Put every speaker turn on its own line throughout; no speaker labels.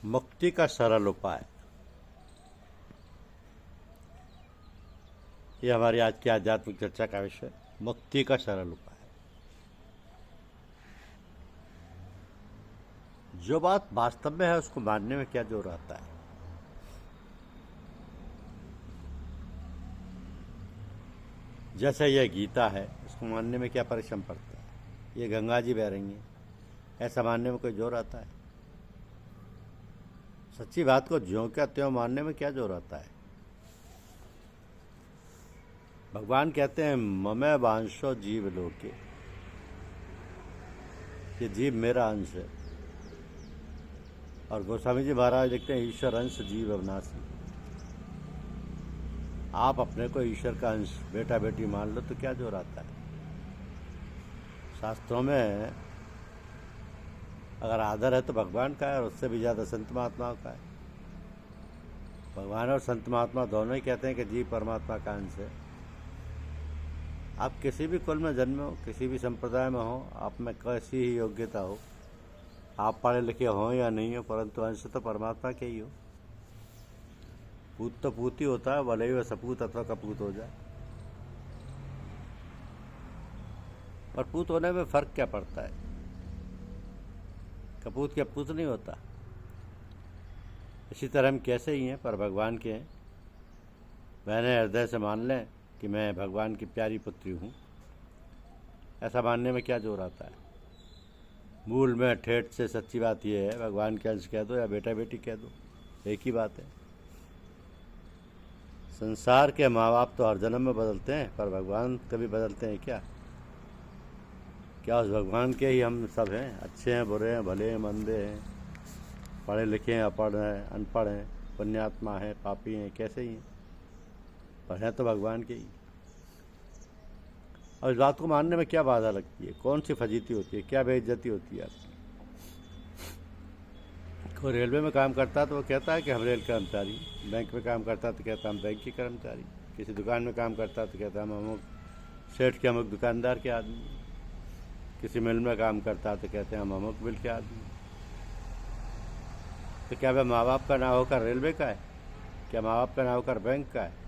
मुक्ति का सरल उपाय। ये हमारी आज की आध्यात्मिक चर्चा का विषय, मुक्ति का सरल उपाय। जो बात वास्तव में है उसको मानने में क्या जोर आता है। जैसे यह गीता है, इसको मानने में क्या परिश्रम पड़ता है। ये गंगा जी बह रही हैं, ऐसा मानने में कोई जोर आता है। सच्ची बात को ज्यों क्या त्यों मानने में क्या जोर आता है। भगवान कहते हैं ममे वांशो जीव लोके, ये जीव मेरा अंश है। और गोस्वामी जी महाराज लिखते हैं ईश्वर अंश जीव अविनाशी। आप अपने को ईश्वर का अंश बेटा बेटी मान लो तो क्या जोर आता है। शास्त्रों में अगर आदर है तो भगवान का है, और उससे भी ज़्यादा संत महात्माओं का है। भगवान और संत महात्मा दोनों ही कहते हैं कि जीव परमात्मा का अंश है। आप किसी भी कुल में जन्मे हो, किसी भी संप्रदाय में हो, आप में कैसी ही योग्यता हो, आप पढ़े लिखे हो या नहीं हो, परंतु अंश तो परमात्मा के ही हो। पूत तो पूत ही होता है, भले ही वह सपूत अथवा कपूत हो जाए। और पूत होने में फर्क क्या पड़ता है। कपूत क्या पूत नहीं होता। इसी तरह हम कैसे ही हैं पर भगवान के हैं। मैंने हृदय से मान लें कि मैं भगवान की प्यारी पुत्री हूँ, ऐसा मानने में क्या जोर आता है। मूल में ठेठ से सच्ची बात यह है, भगवान के अंश कह दो या बेटा बेटी कह दो, एक ही बात है। संसार के माँ बाप तो हर जन्म में बदलते हैं, पर भगवान कभी बदलते हैं क्या। क्या उस भगवान के ही हम सब हैं। अच्छे हैं, बुरे हैं, भले हैं, मंदे हैं, पढ़े लिखे हैं, अपढ़ हैं, अनपढ़ हैं, पुण्यात्मा हैं, पापी हैं, कैसे ही हैं, पर हैं तो भगवान के ही। और इस बात को मानने में क्या बाधा लगती है, कौन सी फजीती होती है, क्या बेइज्जती होती है आपकी। कोई रेलवे में काम करता है तो वो कहता है कि हम रेल कर्मचारी, बैंक में काम करता है तो कहता है हम बैंक के कर्मचारी, किसी दुकान में काम करता है तो कहता है हम अमुक सेठ के अमुक दुकानदार के आदमी, किसी मिल में काम करता है तो कहते हैं हम अमुक मिल के आदमी। तो क्या वह माँ बाप का ना होकर रेलवे का है, क्या माँ बाप का ना होकर बैंक का है।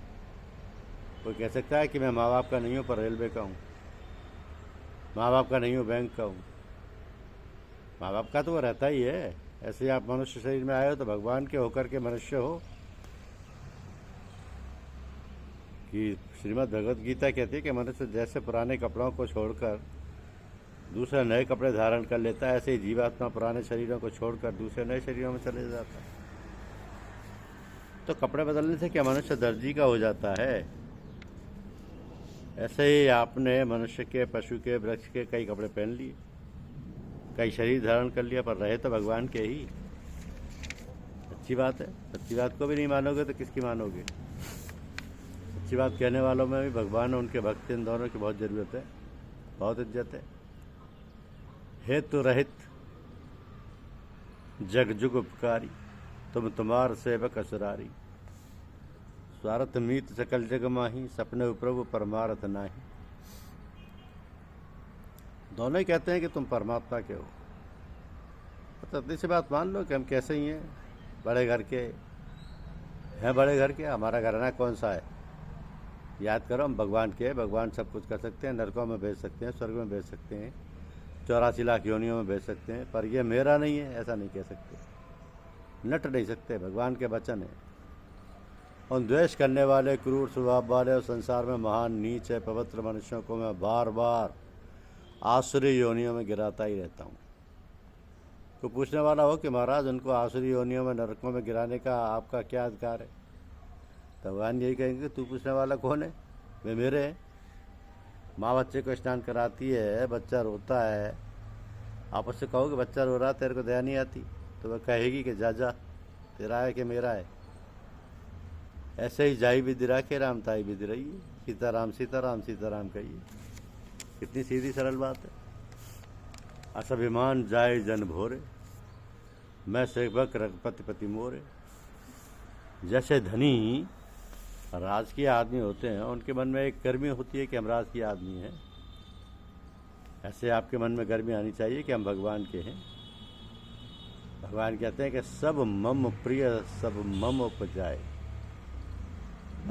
कोई कह सकता है कि मैं माँ बाप का नहीं हूँ पर रेलवे का हूँ, माँ बाप का नहीं हूँ बैंक का हूँ। माँ बाप का तो वो रहता ही है। ऐसे ही आप मनुष्य शरीर में आए हो तो भगवान के होकर के मनुष्य हो। कि श्रीमद् भगवत गीता कहती है कि मनुष्य जैसे पुराने कपड़ों को छोड़कर दूसरे नए कपड़े धारण कर लेता है, ऐसे ही जीवात्मा पुराने शरीरों को छोड़कर दूसरे नए शरीरों में चले जाता है। तो कपड़े बदलने से क्या मनुष्य दर्जी का हो जाता है। ऐसे ही आपने मनुष्य के, पशु के, वृक्ष के कई कपड़े पहन लिए, कई शरीर धारण कर लिया, पर रहे तो भगवान के ही। अच्छी बात है। सच्ची बात को भी नहीं मानोगे तो किसकी मानोगे। सच्ची बात कहने वालों में भी भगवान और उनके भक्त, इन दोनों की बहुत ज़रूरत है, बहुत इज्जत है। हेतु रहित जग जुग उपकारी, तुम तुम्हार सेवक असुरारी। स्वार्थ मीत सकल जग माही, सपने प्रभु परमार्थ नाही। दोनों ही कहते हैं कि तुम परमात्मा के हो। तो इतनी सी बात मान लो कि हम कैसे ही हैं, बड़े घर के हैं। बड़े घर के, हमारा घराना कौन सा है। याद करो हम भगवान के, भगवान सब कुछ कर सकते हैं, नरकों में भेज सकते हैं, स्वर्ग में भेज सकते हैं, 84 लाख योनियों में भेज सकते हैं, पर ये मेरा नहीं है ऐसा नहीं कह सकते, नट नहीं सकते। भगवान के वचन है। उन द्वेष करने वाले, क्रूर स्वभाव वाले और संसार में महान नीच है पवित्र मनुष्यों को मैं बार बार आसुरी योनियों में गिराता ही रहता हूँ। तो पूछने वाला हो कि महाराज उनको आसुरी योनियों में, नरकों में गिराने का आपका क्या अधिकार है। तो भगवान यही कहेंगे तू पूछने वाला कौन है, वे मेरे हैं। माँ बच्चे को स्नान कराती है, बच्चा रोता है, आप उससे कहो कि बच्चा रो रहा तेरे को दया नहीं आती, तो वह कहेगी कि जा जा, तेरा है कि मेरा है। ऐसे ही जाई भी दिरा के राम ताई भी दिराइए, सीताराम सीताराम सीताराम कहिए। कितनी सीधी सरल बात है। असभिमान जाए जन भोरे, मैं सेवक रघुपति पति मोरे। जैसे धनी राजकीय आदमी होते हैं, उनके मन में एक गर्मी होती है कि हम राजकीय आदमी हैं, ऐसे आपके मन में गर्मी आनी चाहिए कि हम भगवान के हैं। भगवान कहते हैं कि सब मम प्रिय सब मम उपजाए।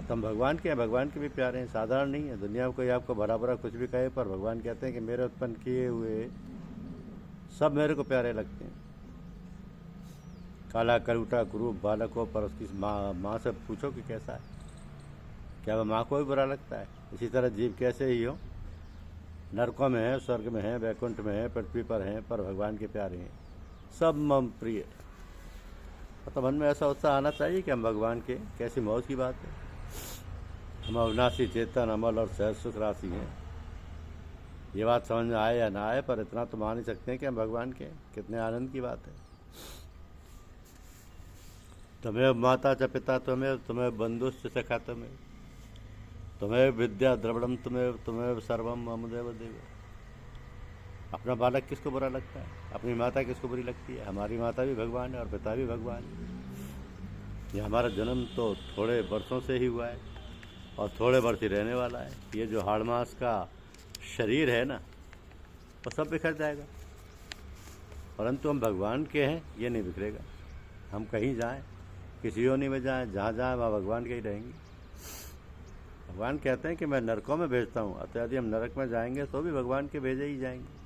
हम भगवान के हैं, भगवान के भी प्यारे हैं, साधारण नहीं है। दुनिया में कोई आपको भरा भरा कुछ भी कहे, पर भगवान कहते हैं कि मेरे उत्पन्न किए हुए सब मेरे को प्यारे लगते हैं। काला करूटा कुरूप बालक हो, पर उसकी माँ से पूछो कि कैसा है, क्या वह माँ को भी बुरा लगता है? इसी तरह जीव कैसे ही हो, नरकों में है, स्वर्ग में है, वैकुंठ में है, पृथ्वी पर हैं, पर भगवान के प्यारे हैं, सब मम प्रिय। तो मन में ऐसा उत्साह आना चाहिए कि हम भगवान के, कैसी मौज की बात है। हम अविनाशी चेतन अमल और सहज सुख राशि हैं। ये बात समझ में आए या ना आए, पर इतना तो मान ही सकते हैं कि हम भगवान के। कितने आनंद की बात है। तुम्हें माता च पिता तुम्हें, तुम्हें बंधुश्च सखा तुम्हें, तुम्हें विद्या द्रविड़म तुम्हें सर्वम ममदेव देव। अपना बालक किसको बुरा लगता है? अपनी माता किसको बुरी लगती है? हमारी माता भी भगवान है और पिता भी भगवान है। ये हमारा जन्म तो थोड़े वर्षों से ही हुआ है और थोड़े वर्ष ही रहने वाला है। ये जो हाड़ मास का शरीर है ना, वो सब बिखर जाएगा, परंतु हम भगवान के हैं, ये नहीं बिखरेगा। हम कहीं जाएं, किसी योनि में जाएं, जहाँ जाएं वहाँ भगवान के ही रहेंगे। भगवान कहते हैं कि मैं नरकों में भेजता हूँ, अतः यदि हम नरक में जाएंगे तो भी भगवान के भेजे ही जाएंगे।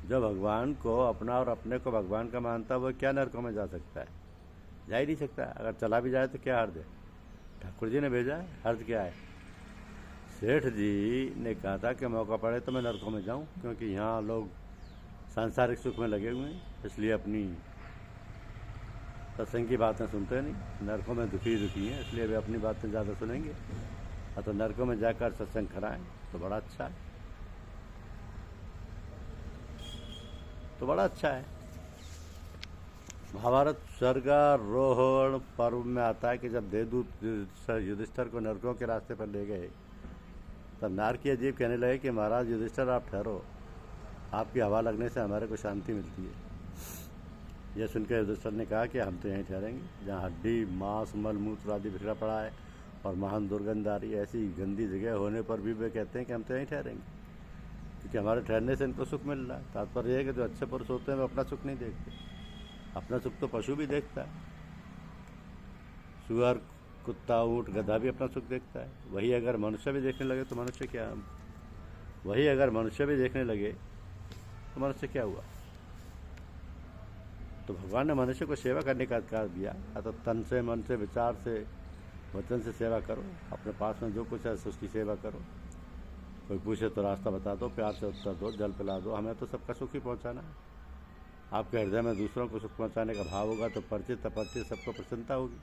जो भगवान को अपना और अपने को भगवान का मानता है, वो क्या नरकों में जा सकता है? जा ही नहीं सकता। अगर चला भी जाए तो क्या हर्ज है? ठाकुर जी ने भेजा है, हर्ज क्या है? सेठ जी ने कहा था कि मौका पड़े तो मैं नरकों में जाऊं, क्योंकि यहाँ लोग सांसारिक सुख में लगे हुए हैं, इसलिए अपनी सत्संग की बातें सुनते नहीं। नरकों में दुखी हैं, इसलिए वे अपनी बातें ज़्यादा सुनेंगे। तो नरकों में जाकर सत्संग कराएं तो बड़ा अच्छा है, तो बड़ा अच्छा है। महाभारत स्वर्गारोहण पर्व में आता है कि जब देवदूत युधिष्ठिर को नरकों के रास्ते पर ले गए, तब नारकीय जीव कहने लगे कि महाराज युधिष्ठिर, आप ठहरो, आपकी हवा लगने से हमारे को शांति मिलती है। यह सुनकर युधिष्ठिर ने कहा कि हम तो यहीं ठहरेंगे, जहाँ हड्डी मांस मल मूत्र आदि बिखरा पड़ा है और महान दुर्गंध आ रही है। ऐसी गंदी जगह होने पर भी वे कहते हैं कि हम तो यहीं ठहरेंगे, क्योंकि हमारे ठहरने से इनको सुख मिल रहा है। तात्पर्य है कि जो अच्छे पुरुष होते हैं वे अपना सुख नहीं देखते, अपना सुख तो पशु भी देखता है। सुअर, कुत्ता, ऊँट, गधा भी अपना सुख देखता है। वही अगर मनुष्य भी देखने लगे तो मनुष्य क्या, वही अगर मनुष्य भी देखने लगे तो मनुष्य क्या हुआ? तो भगवान ने मनुष्य को सेवा करने का अधिकार दिया। तो तन से, मन से, विचार से, वचन से सेवा करो। अपने पास में जो कुछ है उसकी सेवा करो। कोई पूछे तो रास्ता बता दो, प्यार से उत्तर दो, जल पिला दो। हमें तो सबका सुख ही पहुँचाना है। आपके हृदय में दूसरों को सुख पहुँचाने का भाव होगा तो परिचित अपरिचित सबको प्रसन्नता होगी।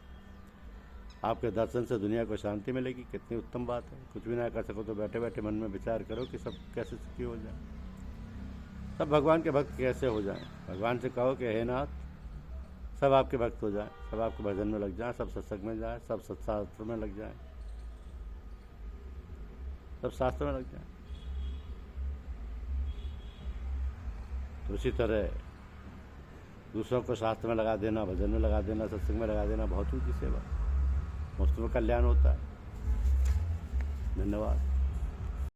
आपके दर्शन से दुनिया को शांति मिलेगी। कितनी उत्तम बात है। कुछ भी ना कर सको तो बैठे बैठे मन में विचार करो कि सब कैसे सुखी हो जाए, सब भगवान के भक्त कैसे हो जाएं। भगवान से कहो कि हे नाथ, सब आपके भक्त हो जाएं, सब आपके भजन में लग जाएं, सब सत्संग में जाएं, सब सत्शास्त्र में लग जाएं, सब शास्त्र में लग जाएं। तो उसी तरह दूसरों को शास्त्र में लगा देना, भजन में लगा देना, सत्संग में लगा देना बहुत ऊँची सेवा, मुफ्त में कल्याण होता है। धन्यवाद।